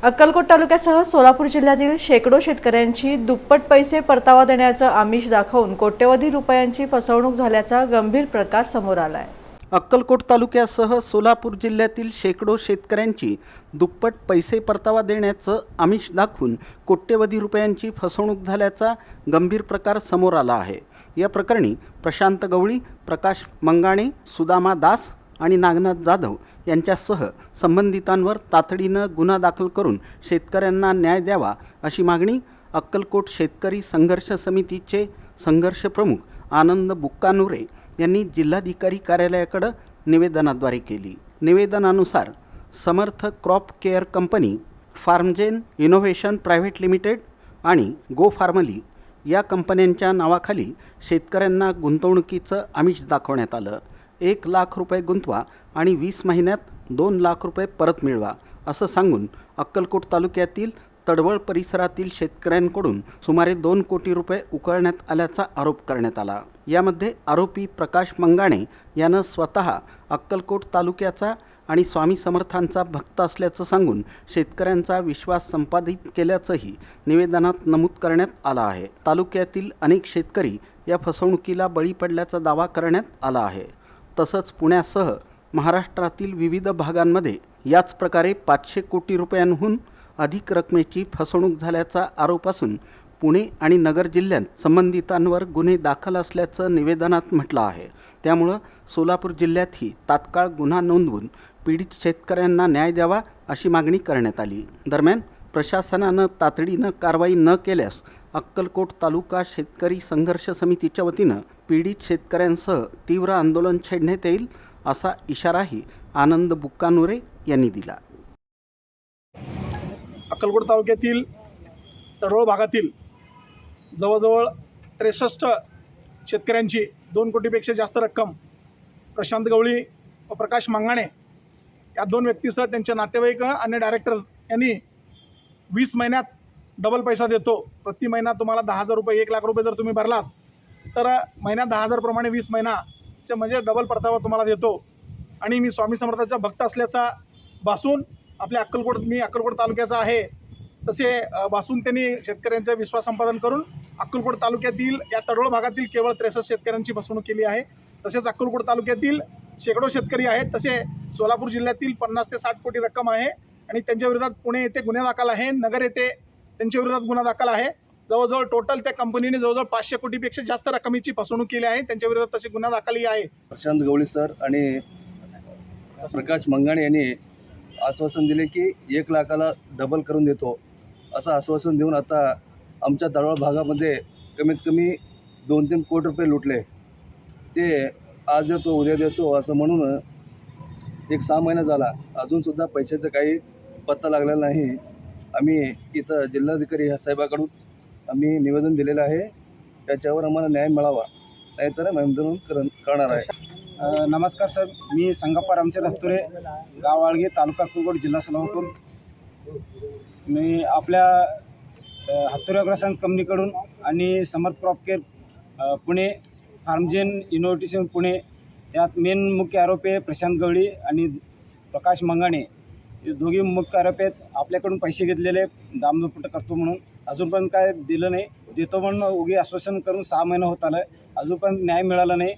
अक्कलकोट तालुक्यासह सोलापूर जिल्ह्यातील शेकडो शेतकऱ्यांची दुप्पट पैसे परतावा देण्याचं आमिष दाखवून कोट्यवधी रुपयांची फसवणूक झाल्याचा गंभीर प्रकार समोर आला आहे। अक्कलकोट तालुक्यासह सोलापूर जिल्ह्यातील शेकडो शेतकऱ्यांची दुप्पट पैसे परतावा देण्याचं आमिष दाखवून कोट्यवधी रुपयांची फसवणूक झाल्याचा गंभीर प्रकार समोर आला आहे। या प्रकरणी प्रशांत गवळी, प्रकाश मंगाणे, सुदामा दास आणि नागनाथ जाधव यांच्यासह संबंधितांवर तातडीनं गुन्हा दाखल करून शेतकऱ्यांना न्याय द्यावा अशी मागणी अक्कलकोट शेतकरी संघर्ष समितीचे संघर्ष प्रमुख आनंद बुक्कानुरे यांनी जिल्हाधिकारी कार्यालयाकडे निवेदनाद्वारे केली। निवेदनानुसार Samarth crop care company, Farmgen innovation private limited आणि गो फार्मली या कंपन्यांच्या नावाखाली शेतकऱ्यांना गुंतवणुकीचं आमिष दाखवण्यात आलं। 1 लाख रुपये गुंतवा आणि 20 महिन्यात 2 लाख रुपये परत मिळवा असं सांगून अक्कलकोट तालुक्यातील तडवळ परिसरातील शेतकऱ्यांकडून सुमारे 2 कोटी रुपये उकळण्यात आल्याचा आरोप करण्यात आला। यामध्ये आरोपी प्रकाश मंगाणे यानं स्वतः अक्कलकोट तालुक्याचा आणि स्वामी समर्थांचा भक्त असल्याचं सांगून शेतकऱ्यांचा विश्वास संपादित केल्याचंही निवेदनात नमूद करण्यात आलं आहे। तालुक्यातील अनेक शेतकरी या फसवणुकीला बळी पडल्याचा दावा करण्यात आला आहे। तसंच पुण्यासह महाराष्ट्रातील विविध भागांमध्ये याच प्रकारे 500 कोटी रुपयांहून अधिक रकमेची फसवणूक झाल्याचा आरोप असून पुणे आणि नगर जिल्ह्यात संबंधितांवर गुन्हे दाखल असल्याचं निवेदनात म्हटलं आहे। त्यामुळं सोलापूर जिल्ह्यातही तात्काळ गुन्हा नोंदवून पीडित शेतकऱ्यांना न्याय द्यावा अशी मागणी करण्यात आली। दरम्यान प्रशासनानं तातडीनं कारवाई न केल्यास अक्कलकोट तालुका शेतकरी संघर्ष समितीच्या वतीनं पीडित शेतकऱ्यांसह तीव्र आंदोलन छेडण्यात येईल असा इशाराही आनंद बुक्कानुरे यांनी दिला। अक्कलकोट तालुक्यातील तडोळ भागातील जवळजवळ 63 शेतकऱ्यांची 2 कोटीपेक्षा जास्त रक्कम प्रशांत गवळी व प्रकाश मंगाणे या 2 व्यक्तीसह त्यांचे नातेवाईक आणि डायरेक्टर्स यांनी 20 महिन्यात डबल पैसा देतो, प्रति महिना तुम्हाला 10,000 रुपये 1 लाख रुपये जर तुम्ही भरलात तर महिन्यात 10,000 प्रमाणे 20 महिनाचे म्हणजे डबल परतावा तुम्हाला देतो आणि मी स्वामी समर्थाचा भक्त असल्याचा भासून आपल्या अक्कलकोट तालुक्याचा आहे तसे भासून त्यांनी शेतकऱ्यांचा विश्वास संपादन करून अक्कलकोट तालुक्यातील या तडोळ भागातील केवळ 63 शेतकऱ्यांची फसवणूक केली आहे। तसेच अक्कलकोट तालुक्यातील शेकडो शेतकरी आहेत। तसे सोलापूर जिल्ह्यातील 50 ते 60 कोटी रक्कम आहे आणि त्यांच्या विरोधात पुणे येथे गुन्हा दाखल आहे, नगर येथे त्यांच्या विरोधात गुन्हा दाखल आहे। जवळजवळ टोटल त्या कंपनीने जवळजवळ 500 कोटीपेक्षा जास्त रकमेची फसवणूक केली आहे। त्यांच्या विरोधात तसे गुन्हा दाखलही आहे। प्रशांत गवळी सर आणि प्रकाश मंगाणे यांनी आश्वासन दिले की 1 लाखाला डबल करून देतो असं आश्वासन देऊन आता आमच्या तळवळ भागामध्ये कमीत कमी 2-3 कोटी रुपये लुटले। ते आज देतो उद्या देतो असं म्हणून 6 महिना झाला, अजूनसुद्धा पैशाचं काही पत्ता लागलेला नाही। आम्ही इथं जिल्हाधिकारी ह्या साहेबाकडून आम्ही निवेदन दिलेलं आहे, त्याच्यावर आम्हाला न्याय मिळावा, नाहीतर आंदोलन करणार आहे। नमस्कार सर, मी संगप्पा रामचंद्र हत्तुरे, गाव आळगे, तालुका अक्कलकोट, जिल्हा सोलापूर। मी आपल्या हत्तुरे अग्रसायन्स कंपनीकडून आणि Samarth crop care Pune, Farmgen innovation Pune त्यात मेन मुख्य आरोपी आहे प्रशांत गवळी आणि प्रकाश मंगाणे, हे दोघी मुख्य आरोपी आहेत। आपल्याकडून पैसे घेतलेले दामदुपट करतो म्हणून, अजून पण काय दिलं नाही, देतो म्हणून उगी आश्वासन करून 6 महिने होत आलं, अजून पण न्याय मिळाला नाही।